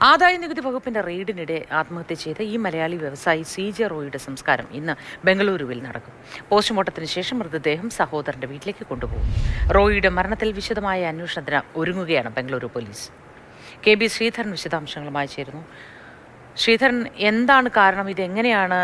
ആദായനികുതി വകുപ്പിന്റെ റെയ്ഡിനിടെ ആത്മഹത്യ ചെയ്ത ഈ മലയാളി വ്യവസായി CJ റോയിയുടെ സംസ്കാരം ഇന്ന് ബംഗളൂരുവിൽ നടക്കും. പോസ്റ്റ്മോർട്ടത്തിന് ശേഷം മൃതദേഹം സഹോദരന്റെ വീട്ടിലേക്ക് കൊണ്ടുപോകും. റോയിയുടെ മരണത്തിൽ വിശദമായ അന്വേഷണത്തിന് ഒരുങ്ങുകയാണ് ബംഗളൂരു പോലീസ്. KB ശ്രീധരൻ വിശദാംശങ്ങളുമായി ചേരുന്നു. ശ്രീധരൻ, എന്താണ് കാരണം? ഇതെങ്ങനെയാണ്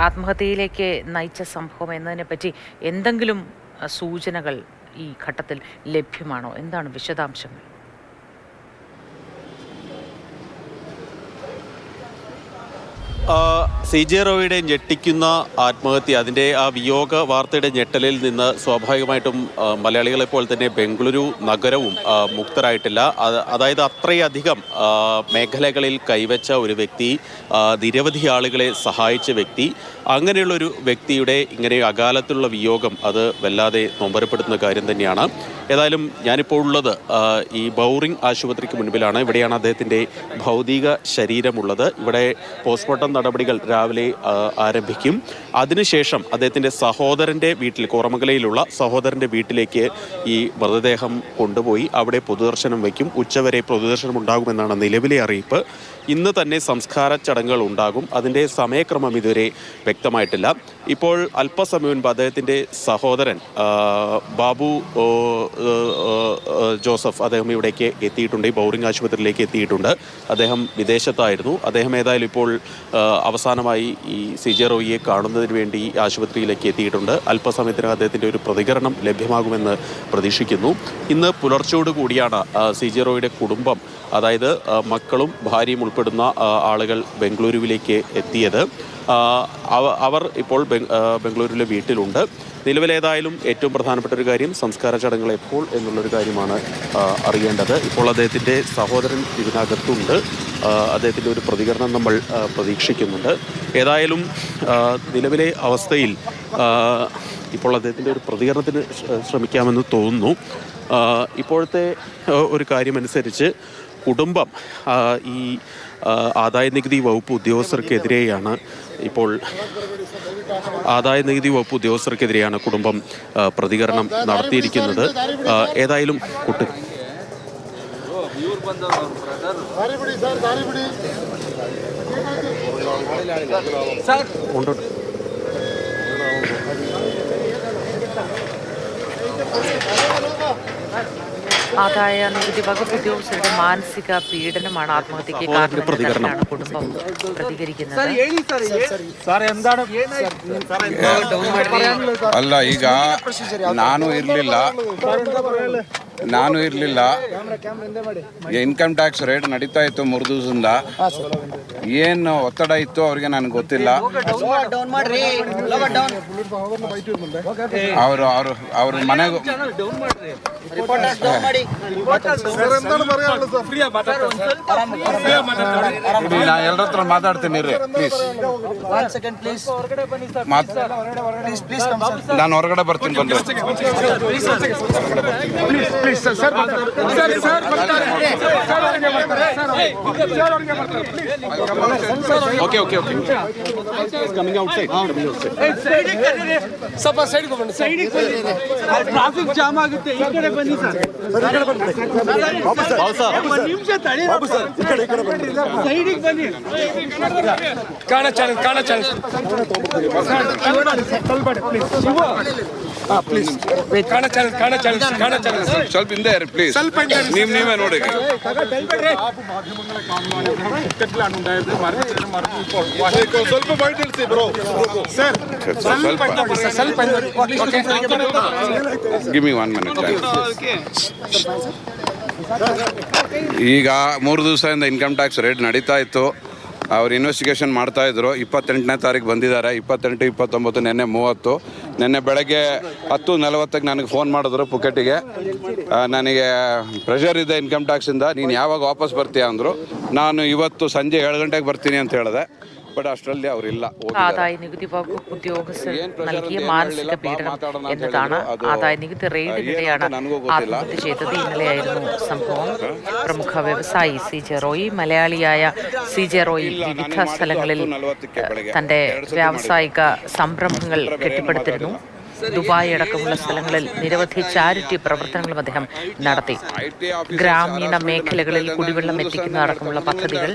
ആത്മഹത്യയിലേക്ക് നയിച്ച സംഭവം എന്നതിനെപ്പറ്റി എന്തെങ്കിലും സൂചനകൾ ഈ ഘട്ടത്തിൽ ലഭ്യമാണോ? എന്താണ് വിശദാംശങ്ങൾ? CJ റോയിയുടെ ഞെട്ടിക്കുന്ന ആത്മഹത്യ, അതിൻ്റെ ആ വിയോഗ വാർത്തയുടെ ഞെട്ടലിൽ നിന്ന് സ്വാഭാവികമായിട്ടും മലയാളികളെപ്പോലെ തന്നെ ബംഗളൂരു നഗരവും മുക്തരായിട്ടില്ല. അതായത് അത്രയധികം മേഖലകളിൽ കൈവച്ച ഒരു വ്യക്തി, നിരവധി ആളുകളെ സഹായിച്ച വ്യക്തി, അങ്ങനെയുള്ളൊരു വ്യക്തിയുടെ ഇങ്ങനെ അകാലത്തുള്ള വിയോഗം അത് വല്ലാതെ നൊമ്പരപ്പെടുത്തുന്ന കാര്യം തന്നെയാണ്. ഏതായാലും ഞാനിപ്പോൾ ഉള്ളത് ഈ ബൗറിംഗ് ആശുപത്രിക്ക് മുൻപിലാണ്. ഇവിടെയാണ് അദ്ദേഹത്തിൻ്റെ ഭൗതിക ശരീരമുള്ളത്. ഇവിടെ പോസ്റ്റ്മോർട്ടം നടപടികൾ രാവിലെ ആരംഭിക്കും. അതിനുശേഷം അദ്ദേഹത്തിൻ്റെ സഹോദരൻ്റെ വീട്ടിൽ, കോറമംഗലയിലുള്ള സഹോദരൻ്റെ വീട്ടിലേക്ക് ഈ മൃതദേഹം കൊണ്ടുപോയി അവിടെ പൊതുദർശനം വയ്ക്കും. ഉച്ചവരെ പൊതുദർശനം ഉണ്ടാകുമെന്നാണ് നിലവിലെ അറിയിപ്പ്. ഇന്ന് തന്നെ സംസ്കാര ചടങ്ങുകൾ ഉണ്ടാകും. അതിൻ്റെ സമയക്രമം ഇതുവരെ വ്യക്തമായിട്ടില്ല. ഇപ്പോൾ അല്പസമയം മുൻപ് അദ്ദേഹത്തിൻ്റെ സഹോദരൻ ബാബു ജോസഫ് അദ്ദേഹം ഇവിടേക്ക് എത്തിയിട്ടുണ്ട്. ഈ ബൗറിംഗ് ആശുപത്രിയിലേക്ക് എത്തിയിട്ടുണ്ട്. അദ്ദേഹം വിദേശത്തായിരുന്നു. അദ്ദേഹം ഏതായാലും ഇപ്പോൾ അവസാനമായി ഈ CJ റോയിയെ കാണുന്നതിന് വേണ്ടി ആശുപത്രിയിലേക്ക് എത്തിയിട്ടുണ്ട്. അല്പസമയത്തിനകം അദ്ദേഹത്തിൻ്റെ ഒരു പ്രതികരണം ലഭ്യമാകുമെന്ന് പ്രതീക്ഷിക്കുന്നു. ഇന്ന് പുലർച്ചയോട് കൂടിയാണ് CJ റോയിയുടെ കുടുംബം, അതായത് മക്കളും ഭാര്യയും ഉൾപ്പെടുന്ന ആളുകൾ ബംഗളൂരുവിലേക്ക് എത്തിയത്. അവർ ഇപ്പോൾ ബംഗളൂരുവിലെ വീട്ടിലുണ്ട്. നിലവിലേതായാലും ഏറ്റവും പ്രധാനപ്പെട്ട ഒരു കാര്യം സംസ്കാര ചടങ്ങുകൾ എപ്പോൾ എന്നുള്ളൊരു കാര്യമാണ് അറിയേണ്ടത്. ഇപ്പോൾ അദ്ദേഹത്തിൻ്റെ സഹോദരൻ ഇതിനകത്തുണ്ട്. അദ്ദേഹത്തിൻ്റെ ഒരു പ്രതികരണം നമ്മൾ പ്രതീക്ഷിക്കുന്നുണ്ട്. ഏതായാലും നിലവിലെ അവസ്ഥയിൽ ഇപ്പോൾ അദ്ദേഹത്തിൻ്റെ ഒരു പ്രതികരണത്തിന് ശ്രമിക്കാമെന്ന് തോന്നുന്നു. ഇപ്പോഴത്തെ ഒരു കാര്യമനുസരിച്ച് കുടുംബം ഈ ആദായനികുതി വകുപ്പ് ഉദ്യോഗസ്ഥർക്കെതിരെയാണ് കുടുംബം പ്രതികരണം നടത്തിയിരിക്കുന്നത്. ഏതായാലും ആദായ നികുതി വകുപ്പ് ഉദ്യോഗസ്ഥരുടെ മാനസിക പീഡനമാണ് ആത്മഹത്യക്ക് കാരണമെന്നാണ് കുടുംബം പ്രതികരിക്കുന്നത്. ಅಲ್ಲ, ಈಗ ನಾನು ಇರಲಿಲ್ಲ. ಇನ್ಕಮ್ ಟ್ಯಾಕ್ಸ್ ರೇಟ್ ನಡೀತಾ ಇತ್ತು 3 ದಿವಸದಿಂದ. ಏನು ಒತ್ತಡ ಇತ್ತು ಅವ್ರಿಗೆ ನನಗೆ ಗೊತ್ತಿಲ್ಲ. ಅವ್ರ ಮನೆಗೂ ಎಲ್ಲರ ಹತ್ರ ಮಾತಾಡ್ತೀನಿ ಪ್ಲೀಸ್. ನಾನು ಹೊರಗಡೆ ಬರ್ತೀನಿ. ಬಂದ್ರೆ ಓಕೆ ಕಮಿಂಗ್ ಔಟ್ಸೈಡ್. ಸ್ವಲ್ಪ ಸೈಡ್ಗೆ ಬನ್ನಿ. ಟ್ರಾಫಿಕ್ ಜಾಮ್ ಆಗುತ್ತೆ. ಈ ಕಡೆ ಬನ್ನಿ ಸರ್. ನಿಮಿಷ ತಡಿ. ಸೈಡಿಗೆ ಬನ್ನಿ. ಕಾಣ ಚಾನಲ್ ಪ್ಲೀಸ್. ಕಾಣ ಚಾನಲ್ ಸ್ವಲ್ಪ ಹಿಂದೆ ಇರಿ ಪ್ಲೀಸ್. ನೀವೇ ನೋಡಿ. ಸ್ವಲ್ಪ ಬೈಟ್ ಇಳಿಸಿ ಬ್ರೋ. ಸರ್ ಸ್ವಲ್ಪ ಗಿವ್ ಮಿ 1 minute. ಈಗ 3 ದಿವಸದಿಂದ ಇನ್ಕಮ್ ಟ್ಯಾಕ್ಸ್ ರೇಟ್ ನಡೀತಾ ಇತ್ತು. ಅವ್ರು ಇನ್ವೆಸ್ಟಿಗೇಷನ್ ಮಾಡ್ತಾಯಿದ್ರು. 28ನೇ ತಾರೀಕು ಬಂದಿದ್ದಾರೆ. 28, 29, ನೆನ್ನೆ 30. ನೆನ್ನೆ ಬೆಳಗ್ಗೆ 10:40 ನನಗೆ ಫೋನ್ ಮಾಡಿದ್ರು ಪುಕೆಟಿಗೆ. ನನಗೆ ಪ್ರೆಷರ್ ಇದೆ ಇನ್ಕಮ್ ಟ್ಯಾಕ್ಸಿಂದ, ನೀನು ಯಾವಾಗ ವಾಪಸ್ ಬರ್ತೀಯ ಅಂದರು. ನಾನು ಇವತ್ತು ಸಂಜೆ 7 ಗಂಟೆಗೆ ಬರ್ತೀನಿ ಅಂತ ಹೇಳಿದೆ. ಬಟ್ ಅಷ್ಟರಲ್ಲಿ ಅವರಿಲ್ಲ. ആദായ നികുതി വകുപ്പ് ഉദ്യോഗസ്ഥർ നൽകിയ മാനസിക പീഡനം എന്നതാണ്. ആദായ നികുതി റെയ്ഡിനിടെയാണ് ആത്മഹത്യ ചെയ്തത്. ഇന്നലെയായിരുന്നു സംഭവം. പ്രമുഖ വ്യവസായി CJ റോയി, മലയാളിയായ CJ റോയി വിവിധ സ്ഥലങ്ങളിൽ തൻ്റെ വ്യാവസായിക സംരംഭങ്ങൾ കെട്ടിപ്പടുത്തിരുന്നു. ദുബായ് അടക്കമുള്ള സ്ഥലങ്ങളിൽ നിരവധി ചാരിറ്റി പ്രവർത്തനങ്ങളും അദ്ദേഹം നടത്തി. ഗ്രാമീണ മേഖലകളിൽ കുടിവെള്ളം എത്തിക്കുന്ന അടക്കമുള്ള പദ്ധതികൾ,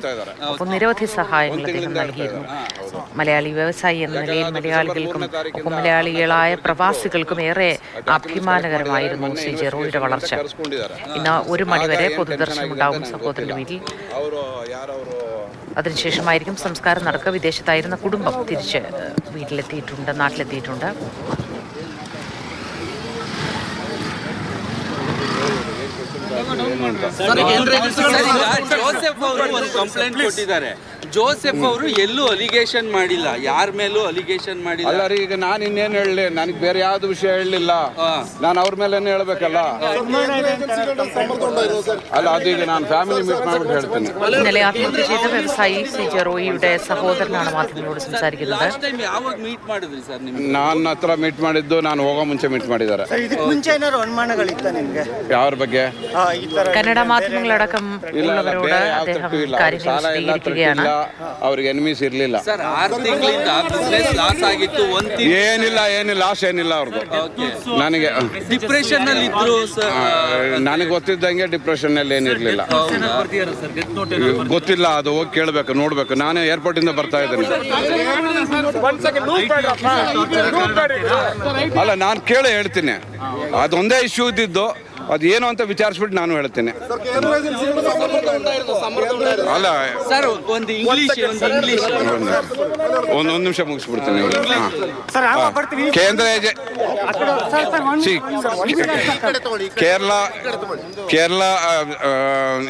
ഒപ്പം നിരവധി സഹായങ്ങൾ അദ്ദേഹം നൽകിയിരുന്നു. മലയാളി വ്യവസായി എന്ന നിലയിൽ മലയാളികൾക്കും ഒപ്പം മലയാളികളായ പ്രവാസികൾക്കും ഏറെ അഭിമാനകരമായിരുന്നു CJ റോയിയുടെ വളർച്ച. ഇന്ന് 1 മണിവരെ പൊതുദർശനമുണ്ടാകും സഹോദരന്റെ വീട്ടിൽ. അതിനുശേഷമായിരിക്കും സംസ്കാരം നടക്കുക. വിദേശത്തായിരുന്ന കുടുംബം തിരിച്ച് നാട്ടിലെത്തിയിട്ടുണ്ട്. ಜೋಸೆಫ್ ಅವರು ಎಲ್ಲೂ ಅಲಿಗೇಷನ್ ಮಾಡಿಲ್ಲ, ಯಾರ ಮೇಲೂ ಅಲಿಗೇಷನ್ ಮಾಡಿಲ್ಲ. ಅಲ್ಲ ರೀ, ಈಗ ನಾನು ಇನ್ನೇನು ಹೇಳಲಿ, ನನಗೆ ಬೇರೆ ಯಾವ್ದು ವಿಷಯ ಹೇಳಲಿಲ್ಲ, ನಾನು ಅವ್ರ ಮೇಲೇನೆ ಹೇಳ್ಬೇಕಲ್ಲ. ಅಲ್ಲ, ಅದೀಗ ನಾನು ಫ್ಯಾಮಿಲಿ ಮೀಟ್ ಮಾಡ್ಬಿಟ್ಟು ಹೇಳ್ತೀನಿ. ഇന്നലെ ആത്മഹത്യ ചെയ്ത വ്യവസായി CJ റോയിയുടെ സഹോദരനാണ് മാധ്യമങ്ങളോട് സംസാരിക്കുന്നത്. ಯಾವಾಗ ಮೀಟ್ ಮಾಡಿದ್ರಿ ಸರ್? ನನ್ನ ಹತ್ರ ಮೀಟ್ ಮಾಡಿದ್ದು ನಾನು ಹೋಗೋ ಮುಂಚೆ ಮೀಟ್ ಮಾಡಿದ್ದಾರೆ. ಮುಂಚೆ ಏನಾದ್ರು ಅನುಮಾನಗಳಿತ್ತ ನಿಮ್ಗೆ ಯಾರ ಬಗ್ಗೆ? കന്നഡ മാധ്യമങ്ങളടക്കം ഉള്ളവരോട് അദ്ദേഹം കാര്യങ്ങൾ വിശദീകരിക്കുകയാണ്. ಅವ್ರಿಗೆ ಎನಿಮೀಸ್ ಇರ್ಲಿಲ್ಲ ಸರ್. 6 ತಿಂಗಳಿಂದ ಬಿಸ್ನೆಸ್ ಲಾಸ್ ಆಗಿತ್ತು. ಏನಿಲ್ಲ ಲಾಸ್ ಏನಿಲ್ಲ ಅವ್ರದ್ದು. ನನಗೆ ಡಿಪ್ರೆಷನ್ ನಲ್ಲಿ ಇದ್ರು ಸರ್. ನನಗೆ ಗೊತ್ತಿದ್ದಂಗೆ ಡಿಪ್ರೆಷನ್ ನಲ್ಲಿ ಏನಿರ್ಲಿಲ್ಲ. ಗೊತ್ತಿಲ್ಲ, ಅದು ಹೋಗಿ ಕೇಳಬೇಕು, ನೋಡ್ಬೇಕು. ನಾನು ಏರ್ಪೋರ್ಟ್ ಇಂದ ಬರ್ತಾ ಇದ್ದೇನೆ. ಅಲ್ಲ, ನಾನು ಕೇಳಿ ಹೇಳ್ತೀನಿ. ಅದೊಂದೇ ಇಶ್ಯೂ ಇದ್ದಿದ್ದು, ಅದು ಏನು ಅಂತ ವಿಚಾರಿಸ್ಬಿಟ್ಟು ನಾನು ಹೇಳ್ತೀನಿ. ಅಲ್ಲ ಸರ್, ಒಂದು ಇಂಗ್ಲಿಷ್ ಒಂದು ನಿಮಿಷ ಮುಗಿಸ್ಬಿಡ್ತೀನಿ. ಕೇಂದ್ರ കേരള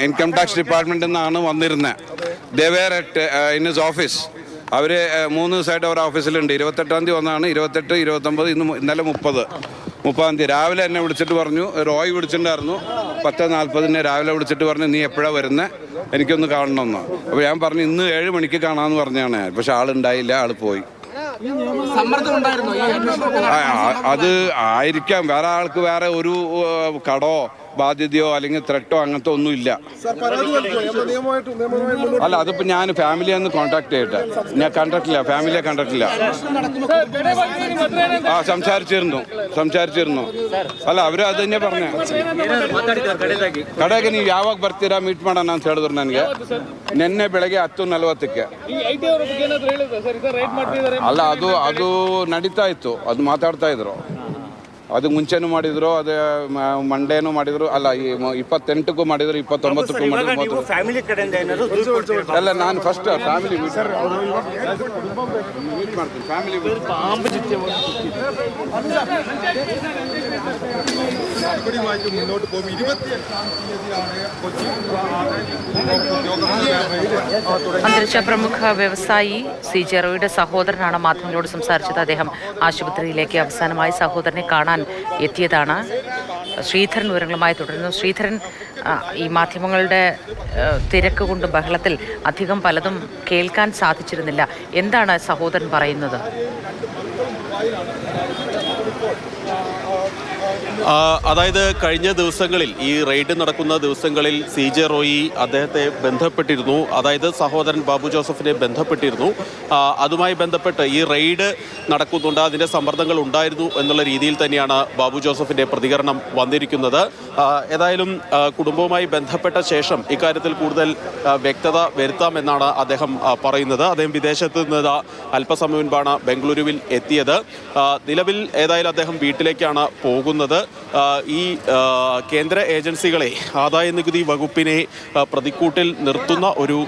ഇൻകം ടാക്സ് ഡിപ്പാർട്ട്മെന്റിൽ നിന്നാണ് വന്നിരുന്നത്. ദേവേർ ഇൻ ഹിസ് ഓഫീസ്. അവർ 3 ദിവസമായിട്ട് അവർ ഓഫീസിലുണ്ട്. 28-ാം തീയതി വന്നാണ്. 28, 29, ഇന്നലെ 30-ാം തീയതി രാവിലെ എന്നെ വിളിച്ചിട്ട് പറഞ്ഞു. റോയ് വിളിച്ചിട്ടുണ്ടായിരുന്നു. 10:40 രാവിലെ വിളിച്ചിട്ട് പറഞ്ഞു, നീ എപ്പോഴാണ് വരുന്നത്, എനിക്കൊന്ന് കാണണമെന്ന്. അപ്പോൾ ഞാൻ പറഞ്ഞു, ഇന്ന് 7 മണിക്ക് കാണാമെന്ന് പറഞ്ഞാണ്. പക്ഷെ ആളുണ്ടായില്ല, ആൾ പോയി. അത് ആയിരിക്കാം. വേറെ ആൾക്ക് വേറെ ഒരു കടോ ബാധ്യതയോ അല്ലെങ്കിൽ ത്രെട്ടോ അങ്ങനത്തെ ഒന്നുമില്ല. അല്ല, അതിപ്പോൾ ഞാൻ ഫാമിലിയെ ഒന്ന് കോൺടാക്ട് ചെയ്യട്ടെ. ഞാൻ കണ്ടിട്ടില്ല, ഫാമിലിയെ കണ്ടിട്ടില്ല. സംസാരിച്ചിരുന്നു. ಅಲ್ಲ, ಅವರು ಅದನ್ನೇ പറഞ്ഞ ಕಡೆಗೆ ನೀವು ಯಾವಾಗ ಬರ್ತೀರಾ ಮೀಟ್ ಮಾಡೋಣ ಅಂತ ಹೇಳಿದ್ರು ನನಗೆ. ನಿನ್ನೆ ಬೆಳಗ್ಗೆ 10:40ಕ್ಕೆ. ಅಲ್ಲ, ಅದು ನಡೀತಾ ಇತ್ತು, ಅದು ಮಾತಾಡ್ತಾ ಇದ್ರು. ಅದು ಮುಂಚೆನೂ ಮಾಡಿದ್ರು, ಅದೇ ಮಂಡೇನೂ ಮಾಡಿದ್ರು. ಅಲ್ಲ, ಈ 28ಕ್ಕೂ ಮಾಡಿದ್ರು, 29ಕ್ಕೂ ಮಾಡಿದ್ರು. ಫ್ಯಾಮಿಲಿ ಕಡೆಯಿಂದ ಏನಾದ್ರು ಅಲ್ಲ, ನಾನು ಫಸ್ಟ್ ಫ್ಯಾಮಿಲಿ ಮೀಟ್ ಮಾಡ್ತೀನಿ. ಫ್ಯಾಮಿಲಿ മുന്നോട്ട് പോകും. 25 അന്തരിച്ച പ്രമുഖ വ്യവസായി CJ റോയിയുടെ സഹോദരനാണ് മാധ്യമങ്ങളോട് സംസാരിച്ചത്. അദ്ദേഹം ആശുപത്രിയിലേക്ക് അവസാനമായി സഹോദരനെ കാണാൻ എത്തിയതാണ്. ശ്രീധരൻ വിവരങ്ങളുമായി തുടരുന്നു. ശ്രീധരൻ, ഈ മാധ്യമങ്ങളുടെ തിരക്ക് കൊണ്ട് ബഹളത്തിൽ അധികം പലതും കേൾക്കാൻ സാധിച്ചിരുന്നില്ല. എന്താണ് സഹോദരൻ പറയുന്നത്? അതായത് കഴിഞ്ഞ ദിവസങ്ങളിൽ, ഈ റെയ്ഡ് നടക്കുന്ന ദിവസങ്ങളിൽ CJ റോയി അദ്ദേഹത്തെ ബന്ധപ്പെട്ടിരുന്നു. അതായത് സഹോദരൻ ബാബു ജോസഫിനെ ബന്ധപ്പെട്ടിരുന്നു. അതുമായി ബന്ധപ്പെട്ട് ഈ റെയ്ഡ് നടക്കുന്നുണ്ട്, അതിൻ്റെ സമ്മർദ്ദങ്ങൾ ഉണ്ടായിരുന്നു എന്നുള്ള രീതിയിൽ തന്നെയാണ് ബാബു ജോസഫിൻ്റെ പ്രതികരണം വന്നിരിക്കുന്നത്. ഏതായാലും കുടുംബവുമായി ബന്ധപ്പെട്ട ശേഷം ഇക്കാര്യത്തിൽ കൂടുതൽ വ്യക്തത വരുത്താമെന്നാണ് അദ്ദേഹം പറയുന്നത്. അദ്ദേഹം വിദേശത്ത് നിന്ന് അല്പസമയം മുൻപാണ് ബംഗളൂരുവിൽ എത്തിയത്. നിലവിൽ ഏതായാലും അദ്ദേഹം വീട്ടിലേക്കാണ് പോകുന്നത്. ഈ കേന്ദ്ര ഏജൻസികളെ, ആദായ നികുതി വകുപ്പിനെ പ്രതിക്കൂട്ടിൽ നിർത്തുന്ന ഒരു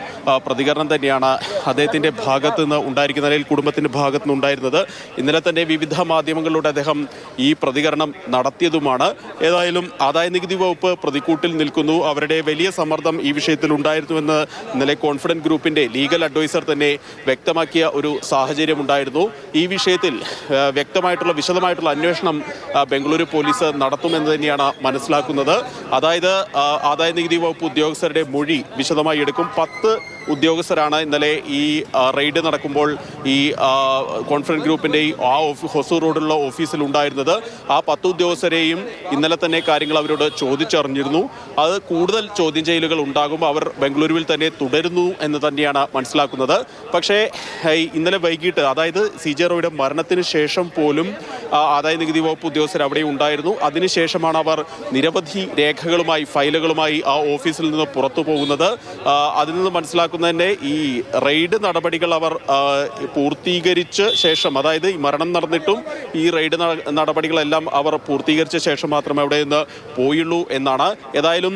പ്രതികരണം തന്നെയാണ് അദ്ദേഹത്തിൻ്റെ ഭാഗത്തു നിന്ന് ഉണ്ടായിരിക്കുന്ന, അല്ലെങ്കിൽ കുടുംബത്തിൻ്റെ ഭാഗത്തു നിന്ന് ഉണ്ടായിരുന്നത്. ഇന്നലെ തന്നെ വിവിധ മാധ്യമങ്ങളിലൂടെ അദ്ദേഹം ഈ പ്രതികരണം നടത്തിയതുമാണ്. ഏതായാലും ആദായ നികുതി വകുപ്പ് പ്രതിക്കൂട്ടിൽ നിൽക്കുന്നു, അവരുടെ വലിയ സമ്മർദ്ദം ഈ വിഷയത്തിൽ ഉണ്ടായിരുന്നുവെന്ന് ഇന്നലെ കോൺഫിഡൻറ്റ് ഗ്രൂപ്പിൻ്റെ ലീഗൽ അഡ്വൈസർ തന്നെ വ്യക്തമാക്കിയ ഒരു സാഹചര്യം ഉണ്ടായിരുന്നു. ഈ വിഷയത്തിൽ വിശദമായിട്ടുള്ള അന്വേഷണം ബംഗളൂരു പോലീസ് നടത്തുമെന്ന് തന്നെയാണ് മനസ്സിലാക്കുന്നത്. അതായത് ആദായ നികുതി വകുപ്പ് ഉദ്യോഗസ്ഥരുടെ മൊഴി വിശദമായി എടുക്കും. 10 ഉദ്യോഗസ്ഥരാണ് ഇന്നലെ ഈ റെയ്ഡ് നടക്കുമ്പോൾ ഈ കോൺഫറൻസ് ഗ്രൂപ്പിൻ്റെ ഹൊസൂർ റോഡിലുള്ള ഓഫീസിൽ ഉണ്ടായിരുന്നത്. ആ 10 ഉദ്യോഗസ്ഥരെയും ഇന്നലെ തന്നെ കാര്യങ്ങൾ അവരോട് ചോദിച്ചറിഞ്ഞിരുന്നു. അത് കൂടുതൽ ചോദ്യം ചെയ്യലുകൾ ഉണ്ടാകുമ്പോൾ അവർ ബംഗളൂരുവിൽ തന്നെ തുടരുന്നു എന്ന് തന്നെയാണ് മനസ്സിലാക്കുന്നത്. പക്ഷേ ഇന്നലെ വൈകിട്ട്, അതായത് CJ റോയിയുടെ മരണത്തിന് ശേഷം പോലും ആദായ നികുതി വകുപ്പ് ഉദ്യോഗസ്ഥർ അവിടെ ഉണ്ടായിരുന്നു. അതിനുശേഷമാണ് അവർ നിരവധി രേഖകളുമായി, ഫയലുകളുമായി ആ ഓഫീസിൽ നിന്ന് പുറത്തു പോകുന്നത്. അതിൽ നിന്ന് മനസ്സിലാക്കുന്നതിൻ്റെ ഈ റെയ്ഡ് നടപടികൾ അവർ പൂർത്തീകരിച്ച ശേഷം, അതായത് ഈ മരണം നടന്നിട്ടും ഈ റെയ്ഡ് നടപടികളെല്ലാം അവർ പൂർത്തീകരിച്ച ശേഷം മാത്രമേ അവിടെ നിന്ന് പോയുള്ളൂ എന്നാണ്. ഏതായാലും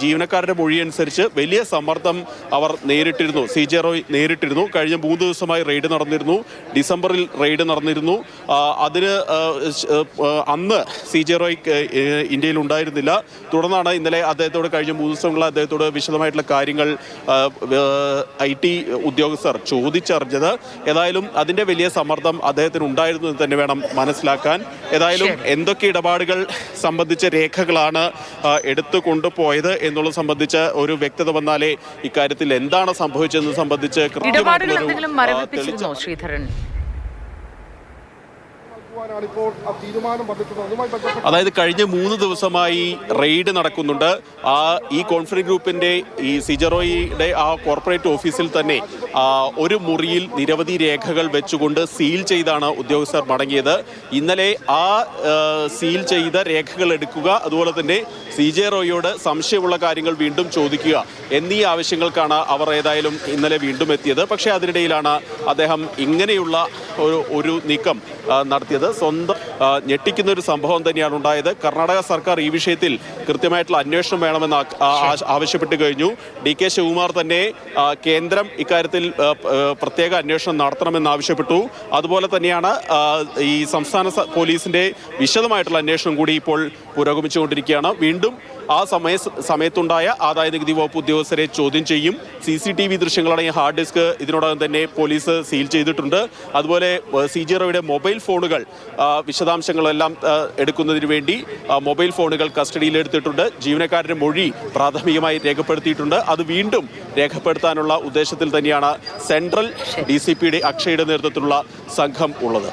ജീവനക്കാരുടെ മൊഴിയനുസരിച്ച് വലിയ സമ്മർദ്ദം അവർ നേരിട്ടിരുന്നു, CJ റോയ് നേരിട്ടിരുന്നു. കഴിഞ്ഞ 3 ദിവസമായി റെയ്ഡ് നടന്നിരുന്നു. ഡിസംബറിൽ റെയ്ഡ് നടന്നിരുന്നു. അതിന് അന്ന് CJ റോയ് ഇന്ത്യയിൽ ഉണ്ടായിരുന്നില്ല. തുടർന്നാണ് ഇന്നലെ അദ്ദേഹത്തോട് കഴിഞ്ഞ 3 ദിവസങ്ങളിൽ അദ്ദേഹത്തോട് വിശദമായിട്ടുള്ള കാര്യങ്ങൾ IT ഉദ്യോഗസ്ഥർ ചോദിച്ചറിഞ്ഞത്. ഏതായാലും അതിൻ്റെ വലിയ സമ്മർദ്ദം അദ്ദേഹത്തിന് ഉണ്ടായിരുന്നു എന്ന് തന്നെ വേണം മനസ്സിലാക്കാൻ. ഏതായാലും എന്തൊക്കെ ഇടപാടുകൾ സംബന്ധിച്ച രേഖകളാണ് എടുത്തു കൊണ്ടുപോയത് എന്നുള്ളത് സംബന്ധിച്ച് ഒരു വ്യക്തത വന്നാലേ ഇക്കാര്യത്തിൽ എന്താണ് സംഭവിച്ചതെന്ന് സംബന്ധിച്ച് കൃത്യമായിട്ടുള്ള ശ്രീധരൻ. അതായത് കഴിഞ്ഞ 3 ദിവസമായി റെയ്ഡ് നടക്കുന്നുണ്ട്. ഈ കോൺഫറൻസ് ഗ്രൂപ്പിന്റെ ഈ CJ റോയിയുടെ ആ കോർപ്പറേറ്റ് ഓഫീസിൽ തന്നെ ഒരു മുറിയിൽ നിരവധി രേഖകൾ വെച്ചുകൊണ്ട് സീൽ ചെയ്താണ് ഉദ്യോഗസ്ഥർ മടങ്ങിയത്. ഇന്നലെ ആ സീൽ ചെയ്ത രേഖകൾ എടുക്കുക, അതുപോലെ തന്നെ CJ റോയിയോട് സംശയമുള്ള കാര്യങ്ങൾ വീണ്ടും ചോദിക്കുക എന്നീ ആവശ്യങ്ങൾക്കാണ് അവർ ഏതായാലും ഇന്നലെ വീണ്ടും എത്തിയത്. പക്ഷേ അതിനിടയിലാണ് അദ്ദേഹം ഇങ്ങനെയുള്ള ഒരു നീക്കം നടത്തിയത്. സ്വന്തം ഞെട്ടിക്കുന്ന ഒരു സംഭവം തന്നെയാണ് ഉണ്ടായത്. കർണാടക സർക്കാർ ഈ വിഷയത്തിൽ കൃത്യമായിട്ടുള്ള അന്വേഷണം വേണമെന്ന് ആവശ്യപ്പെട്ട് കഴിഞ്ഞു. DK ശിവകുമാർ തന്നെ കേന്ദ്രം ഇക്കാര്യത്തിൽ പ്രത്യേക അന്വേഷണം നടത്തണമെന്ന് ആവശ്യപ്പെട്ടു. അതുപോലെ തന്നെയാണ് ഈ സംസ്ഥാന പോലീസിന്റെ വിശദമായിട്ടുള്ള അന്വേഷണം കൂടി ഇപ്പോൾ പുരോഗമിച്ചുകൊണ്ടിരിക്കുകയാണ്. വീണ്ടും ആ സമയത്തുണ്ടായ ആദായ നികുതി വകുപ്പ് ഉദ്യോഗസ്ഥരെ ചോദ്യം ചെയ്യും. CCTV ദൃശ്യങ്ങളടങ്ങിയ ഹാർഡ് ഡിസ്ക് ഇതിനോടകം തന്നെ പോലീസ് സീൽ ചെയ്തിട്ടുണ്ട്. അതുപോലെ CJ റോയിയുടെ മൊബൈൽ ഫോണുകൾ വിശദാംശങ്ങളെല്ലാം എടുക്കുന്നതിന് വേണ്ടി മൊബൈൽ ഫോണുകൾ കസ്റ്റഡിയിലെടുത്തിട്ടുണ്ട്. ജീവനക്കാരുടെ മൊഴി പ്രാഥമികമായി രേഖപ്പെടുത്തിയിട്ടുണ്ട്. അത് വീണ്ടും രേഖപ്പെടുത്താനുള്ള ഉദ്ദേശത്തിൽ തന്നെയാണ് സെൻട്രൽ DCPയുടെ അക്ഷയുടെ നേതൃത്വത്തിലുള്ള സംഘം ഉള്ളത്.